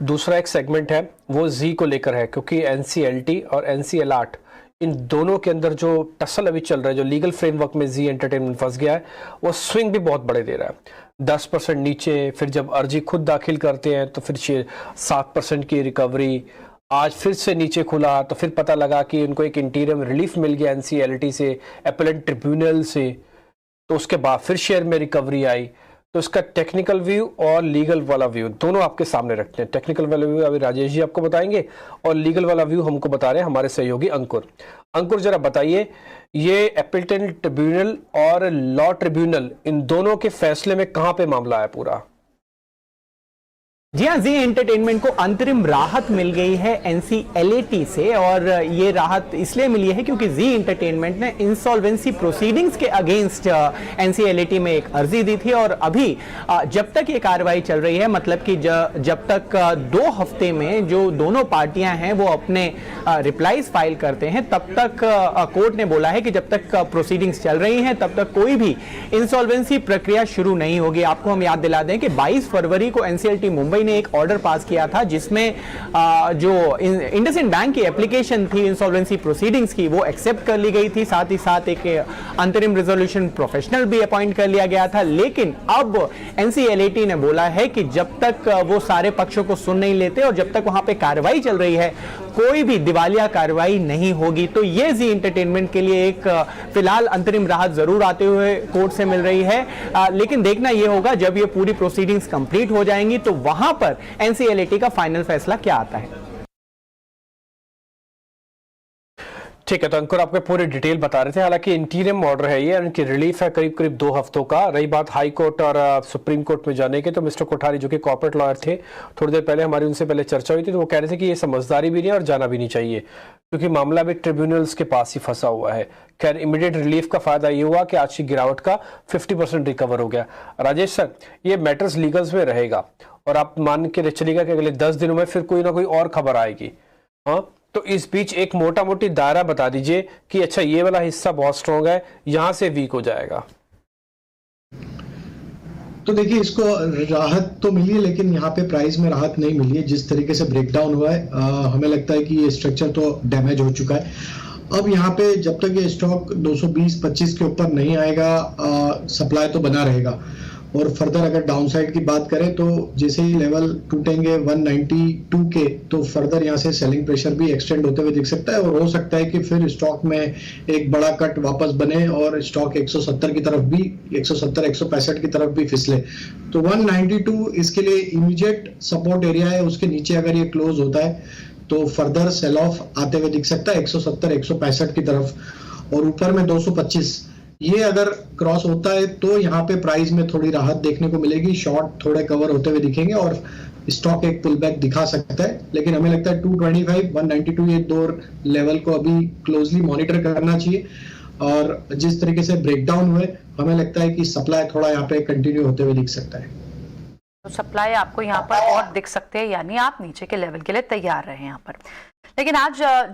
दूसरा एक सेगमेंट है वो जी को लेकर है, क्योंकि एनसीएलटी और एनसीएल8 इन दोनों के अंदर जो टसल अभी चल रहा है, जो लीगल फ्रेमवर्क में जी एंटरटेनमेंट फंस गया है, वो स्विंग भी बहुत बड़े दे रहा है। 10% नीचे, फिर जब अर्जी खुद दाखिल करते हैं तो फिर 7% की रिकवरी। आज फिर से नीचे खुला तो फिर पता लगा कि उनको एक इंटीरियम रिलीफ मिल गया एनसीएलटी से, एपेलेट ट्रिब्यूनल से, तो उसके बाद फिर शेयर में रिकवरी आई। तो इसका टेक्निकल व्यू और लीगल वाला व्यू दोनों आपके सामने रखते हैं। टेक्निकल वाला व्यू अभी राजेश जी आपको बताएंगे और लीगल वाला व्यू हमको बता रहे हैं हमारे सहयोगी अंकुर। अंकुर जरा बताइए, ये एपेलेट ट्रिब्यूनल और लॉ ट्रिब्यूनल इन दोनों के फैसले में कहां पे मामला है पूरा? जी हाँ, जी एंटरटेनमेंट को अंतरिम राहत मिल गई है एनसीएलटी से, और ये राहत इसलिए मिली है क्योंकि जी एंटरटेनमेंट ने इंसॉल्वेंसी प्रोसीडिंग्स के अगेंस्ट एनसीएलटी में एक अर्जी दी थी, और अभी जब तक ये कार्रवाई चल रही है, मतलब कि जब तक 2 हफ्ते में जो दोनों पार्टियां हैं वो अपने रिप्लाईज फाइल करते हैं, तब तक कोर्ट ने बोला है कि जब तक प्रोसीडिंग्स चल रही हैं तब तक कोई भी इंसॉल्वेंसी प्रक्रिया शुरू नहीं होगी। आपको हम याद दिला दें कि 22 फरवरी को एनसीएलटी मुंबई ने एक ऑर्डर पास किया था जिसमें जो इंडसइंड बैंक की एप्लीकेशन थी इंसॉल्वेंसी प्रोसीडिंग्स की, वो एक्सेप्ट कर ली गई थी। साथ ही साथ एक अंतरिम रेजोल्यूशन प्रोफेशनल भी अपॉइंट कर लिया गया था। लेकिन अब एनसीएलटी ने बोला है कि जब तक वो सारे पक्षों को सुन नहीं लेते और जब तक वहां पे कार्रवाई चल रही है, कोई भी दिवालिया कार्रवाई नहीं होगी। तो ये जी एंटरटेनमेंट के लिए एक फिलहाल अंतरिम राहत जरूर आते हुए कोर्ट से मिल रही है, लेकिन देखना यह होगा जब ये पूरी प्रोसीडिंग्स कंप्लीट हो जाएंगी तो वहां पर एनसीएलटी का फाइनल फैसला क्या आता है। ठीक है, तो अंकुर आपको पूरी डिटेल बता रहे थे। हालांकि इंटीरियम ऑर्डर है ये, इनकी रिलीफ है करीब करीब 2 हफ्तों का। रही बात हाई कोर्ट और सुप्रीम कोर्ट में जाने के, तो मिस्टर कोठारी जो कि कॉर्पोरेट लॉयर थे, थोड़ी देर पहले हमारी उनसे पहले चर्चा हुई थी, तो वो कह रहे थे कि ये समझदारी भी नहीं और जाना भी नहीं चाहिए, क्योंकि मामला भी ट्रिब्यूनल्स के पास ही फंसा हुआ है। खैर, इमीडिएट रिलीफ का फायदा ये हुआ कि आज की गिरावट का 50% रिकवर हो गया। राजेश सर, ये मैटर्स लीगल्स में रहेगा और आप मान के चलिएगा कि अगले 10 दिनों में फिर कोई ना कोई और खबर आएगी। हाँ, तो इस बीच एक मोटा मोटी दायरा बता दीजिए कि अच्छा ये वाला हिस्सा बहुत स्ट्रॉन्ग है, यहां से वीक हो जाएगा। तो देखिए, इसको राहत तो मिली है लेकिन यहाँ पे प्राइस में राहत नहीं मिली है। जिस तरीके से ब्रेकडाउन हुआ है, हमें लगता है कि ये स्ट्रक्चर तो डैमेज हो चुका है। अब यहाँ पे जब तक ये स्टॉक 220-25 के ऊपर नहीं आएगा, सप्लाई तो बना रहेगा। और फर्दर अगर डाउनसाइड की बात करें तो जैसे ही लेवल टूटेंगे 192 के, तो फर्दर यहाँ से सेलिंग प्रेशर भी एक्सटेंड होते हुए दिख सकता है, और हो सकता है कि फिर स्टॉक में एक बड़ा कट वापस बने और स्टॉक 170 की तरफ भी, 170-165 की तरफ भी फिसले। तो 192 इसके लिए इमीडिएट सपोर्ट एरिया है। उसके नीचे अगर ये क्लोज होता है तो फर्दर सेल ऑफ आते हुए दिख सकता है 170-165 की तरफ, और ऊपर में 225 ये अगर क्रॉस होता है तो यहाँ पे प्राइस में थोड़ी राहत देखने को मिलेगी। शॉर्ट थोड़े कवर होते हुए दिखेंगे और स्टॉक एक पुल बैक दिखा सकता है। लेकिन हमें लगता है 225, 192 ये 2 लेवल को अभी क्लोजली मॉनिटर करना चाहिए। और जिस तरीके से ब्रेकडाउन हुए, हमें लगता है कि सप्लाई थोड़ा यहाँ पे कंटिन्यू होते हुए दिख सकता है। तो सप्लाई आपको यहाँ पर और दिख सकते हैं, यानी आप नीचे के लेवल के लिए तैयार रहे यहाँ पर। लेकिन आज जो